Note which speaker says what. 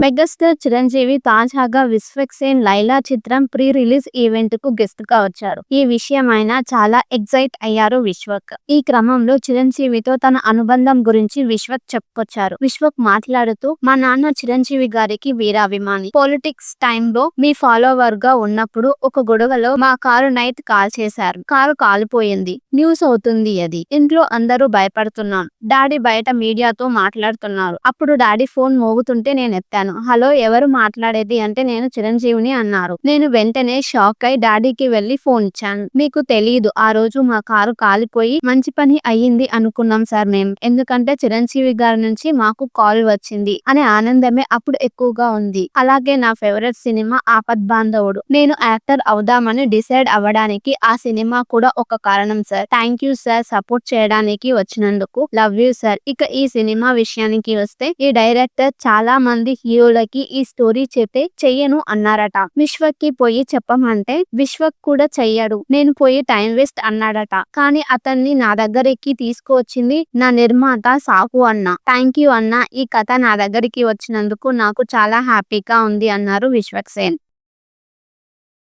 Speaker 1: Megastar Chiranjeevi తాజాగా విశ్వక్ సేన్ లైలా చిత్రం pre release event కు గెస్ట్ గా వచ్చారు. ఈ విషయమైనా చాలా ఎక్సైట్ అయ్యారు విశ్వక్. ఈ క్రమంలో చిరంజీవితో తన అనుబంధం గురించి విశ్వక్ చెప్పుకొచ్చారు. విశ్వక్ మాట్లాడుతూ, మా నాన్న చిరంజీవి గారికి వీరాభిమాని. పాలిటిక్స్ టైంలో మీ ఫాలోవర్ గా ఉన్నప్పుడు ఒక గొడవలో మా కారు నైట్ కాల్ చేశారు. కారు కాలిపోయింది. న్యూస్ అవుతుంది అది. ఇంట్లో అందరూ భయపడుతున్నాం. డాడీ బయట మీడియాతో మాట్లాడుతున్నారు. అప్పుడు డాడీ ఫోన్ మోగుతుంటే నేను ఎత్తాను. హలో, ఎవరు మాట్లాడేది అంటే నేను చిరంజీవిని అన్నారు. నేను వెంటనే షాక్ అయి డాడీకి వెళ్లి ఫోన్ ఇచ్చాను. మీకు తెలీదు, ఆ రోజు మా కారు కాలిపోయి మంచి పని అయ్యింది అనుకున్నాం సార్ మేము. ఎందుకంటే చిరంజీవి గారి నుంచి మాకు కాల్ వచ్చింది అనే ఆనందమే అప్పుడు ఎక్కువగా ఉంది. అలాగే నా ఫేవరెట్ సినిమా ఆపద్బాంధవుడు. నేను యాక్టర్ అవుదామని డిసైడ్ అవ్వడానికి ఆ సినిమా కూడా ఒక కారణం sir. Thank you sir, support చేయడానికి వచ్చినందుకు. Love you sir. ఇక ఈ సినిమా విషయానికి వస్తే, ఈ డైరెక్టర్ చాలా మంది హీరోలకి ఈ స్టోరీ చెప్తే చెయ్యను అన్నారట. విశ్వక్ కి పోయి చెప్పమంటే విశ్వక్ కూడా చెయ్యడు. నేను పోయి టైం వేస్ట్ అన్నాడట. కానీ అతన్ని నా దగ్గరికి తీసుకువచ్చింది నా నిర్మాత సాహు అన్న. థ్యాంక్ యూ అన్న, ఈ కథ నా దగ్గరికి వచ్చినందుకు నాకు చాలా హ్యాపీగా ఉంది అన్నారు విశ్వక్ సేన్.